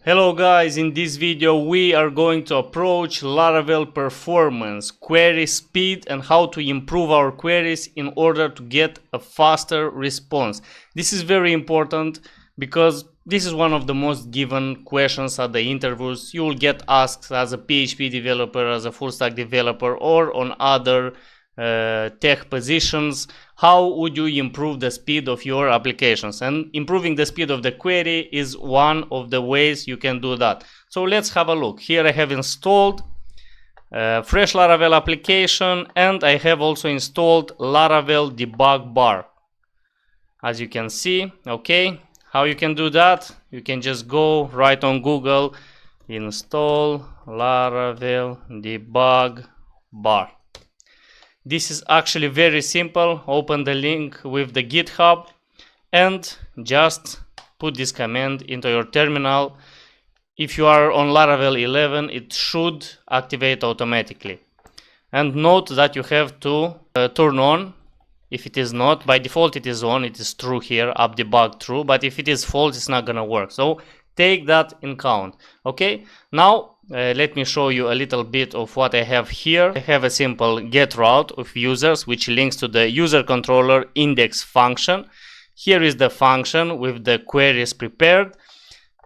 Hello guys, in this video we are going to approach Laravel performance, query speed and how to improve our queries in order to get a faster response. This is very important because this is one of the most given questions at the interviews. You will get asked as a PHP developer, as a full stack developer, or on other tech positions. How would you improve the speed of your applications? And improving the speed of the query is one of the ways you can do that. So let's have a look. Here I have installed fresh Laravel application, and I have also installed Laravel debug bar, as you can see. Okay, how you can do that? You can just go right on Google, install Laravel debug bar. This is actually very simple. Open the link with the GitHub and just put this command into your terminal. If you are on Laravel 11, it should activate automatically. And note that you have to turn on. If it is not, by default it is on, it is true here, app debug true, but if it is false, it's not gonna work. So take that in count. Okay, now let me show you a little bit of what I have here. I have a simple get route of users which links to the user controller index function. Here is the function with the queries prepared,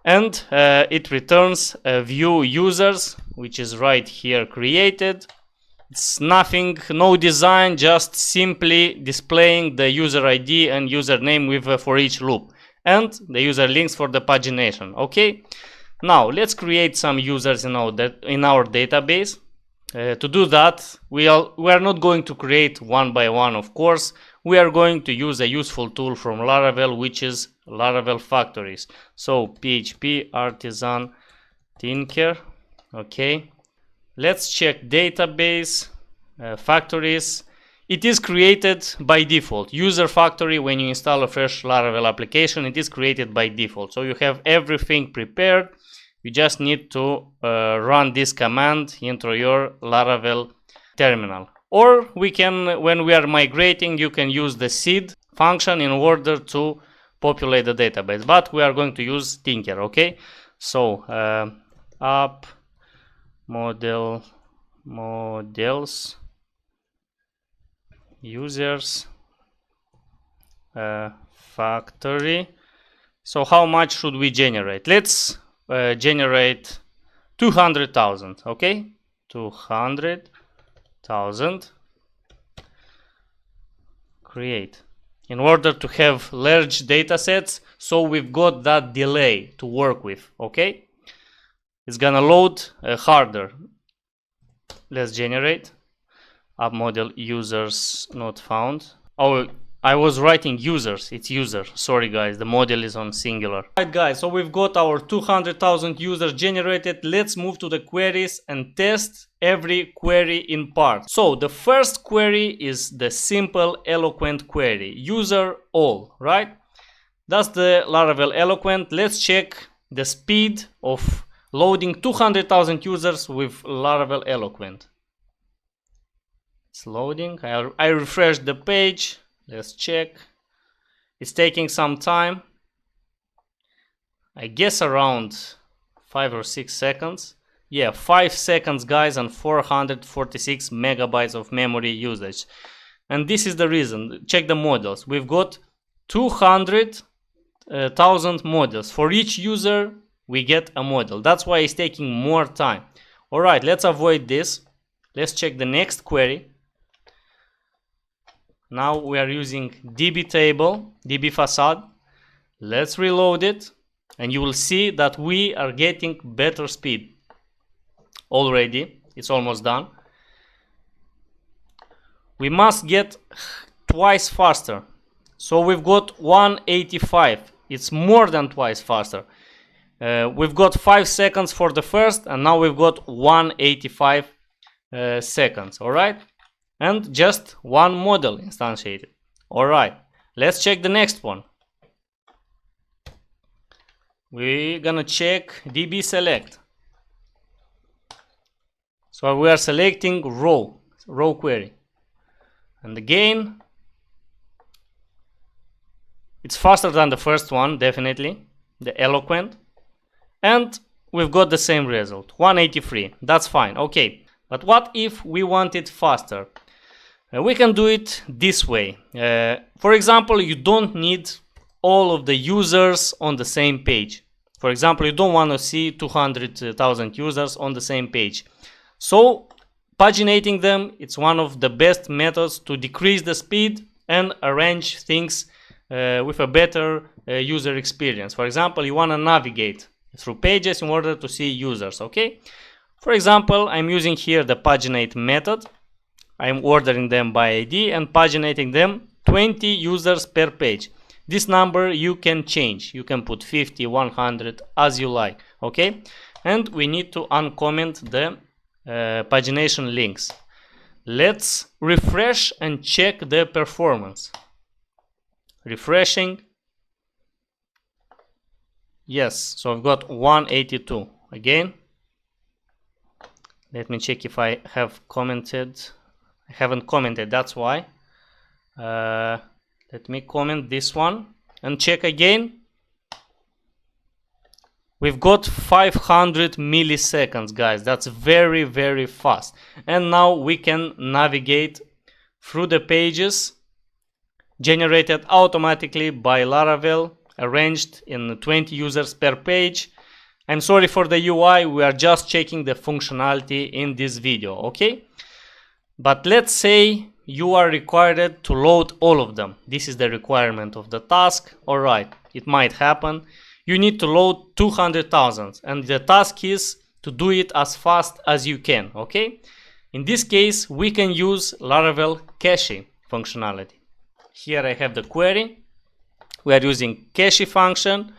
and it returns view users, which is right here created. It's nothing, no design, just simply displaying the user ID and username with a for each loop and the user links for the pagination. Okay, now let's create some users in our database. To do that, we are not going to create one by one, of course. We are going to use a useful tool from Laravel, which is Laravel factories. So PHP artisan tinker. Okay, let's check database factories. It is created by default. User factory, when you install a fresh Laravel application, it is created by default. So you have everything prepared. You just need to run this command into your Laravel terminal. Or we can, when we are migrating, you can use the seed function in order to populate the database. But we are going to use Tinker, okay? So app models users factory. So how much should we generate? Let's generate 200,000. Okay, 200,000. Create. In order to have large data sets, so we've got that delay to work with. Okay, it's gonna load harder. Let's generate. App model users not found. Oh, I was writing users, it's user. Sorry guys, the model is on singular. Alright guys, so we've got our 200,000 users generated. Let's move to the queries and test every query in part. So the first query is the simple eloquent query, user all, right? That's the Laravel eloquent. Let's check the speed of loading 200,000 users with Laravel eloquent. It's loading. I refresh the page. Let's check. It's taking some time. I guess around 5 or 6 seconds. Yeah, 5 seconds guys, and 446 megabytes of memory usage. And this is the reason. Check the models. We've got 200,000 models. For each user we get a model. That's why it's taking more time. Alright, let's avoid this. Let's check the next query. Now we are using DB table, DB facade. Let's reload it, and you will see that we are getting better speed. Already, it's almost done. We must get twice faster. So we've got 185. It's more than twice faster. We've got 5 seconds for the first, and now we've got 185 seconds. All right. And just one model instantiated. Alright, let's check the next one. We're gonna check DB select. So we are selecting row query. And again, it's faster than the first one, definitely, the eloquent. and we've got the same result, 183. That's fine, okay. But what if we want it faster? We can do it this way. For example, you don't need all of the users on the same page. For example, you don't want to see 200,000 users on the same page. So paginating them, it's one of the best methods to decrease the speed and arrange things with a better user experience. For example, you want to navigate through pages in order to see users, okay? For example, I'm using here the paginate method. I'm ordering them by ID and paginating them 20 users per page. This number you can change. You can put 50, 100, as you like, okay? And we need to uncomment the pagination links. Let's refresh and check the performance. Refreshing. Yes, so I've got 182. Again, let me check if I have commented. I haven't commented, that's why. Let me comment this one and check again. We've got 500 milliseconds, guys. That's very, very fast. And now we can navigate through the pages generated automatically by Laravel, arranged in 20 users per page. I'm sorry for the UI, we are just checking the functionality in this video, okay? But let's say you are required to load all of them. This is the requirement of the task. All right, it might happen. You need to load 200,000 and the task is to do it as fast as you can, okay? In this case, we can use Laravel cache functionality. Here I have the query. We are using cache function.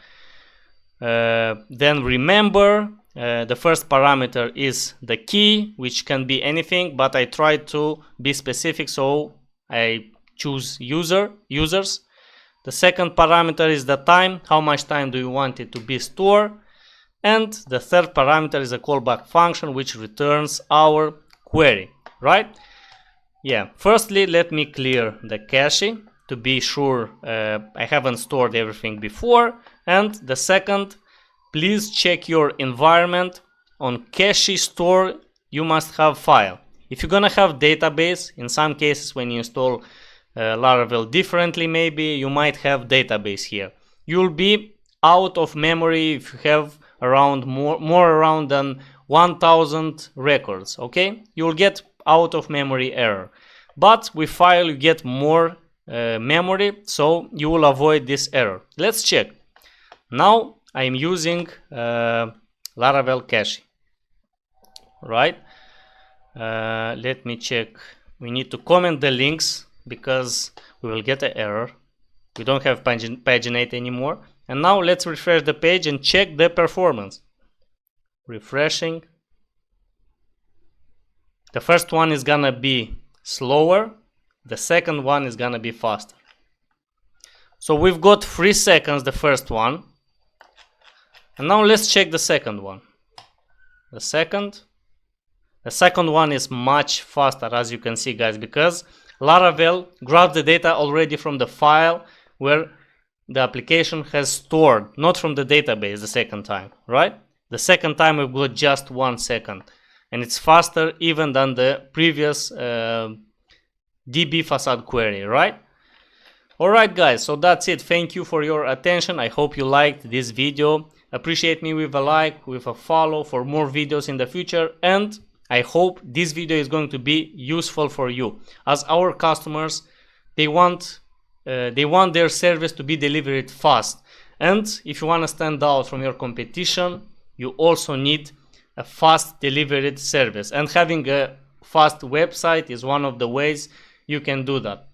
Then remember, the first parameter is the key, which can be anything, but I try to be specific, so I choose users. The second parameter is the time, how much time do you want it to be stored, and the third parameter is a callback function which returns our query, right? Yeah, firstly let me clear the cache to be sure I haven't stored everything before, and the second, please check your environment. On cache store you must have file. If you're gonna have database, in some cases when you install Laravel differently, maybe you might have database here. You'll be out of memory if you have around more around than 1000 records, okay? You'll get out of memory error. But with file you get more memory, so you will avoid this error. Let's check. Now I'm using Laravel cache, right? Let me check. We need to comment the links because we will get an error. We don't have paginate anymore. And now let's refresh the page and check the performance. Refreshing. The first one is gonna be slower. The second one is gonna be faster. So we've got 3 seconds, the first one. And now let's check the second one. The second one is much faster, as you can see, guys, because Laravel grabs the data already from the file where the application has stored, not from the database the second time, right? The second time we've got just 1 second, and it's faster even than the previous DB facade query, right? Alright guys, so that's it. Thank you for your attention. I hope you liked this video. Appreciate me with a like, with a follow for more videos in the future, and I hope this video is going to be useful for you, as our customers, they want their service to be delivered fast, and if you want to stand out from your competition, you also need a fast delivered service, and having a fast website is one of the ways you can do that.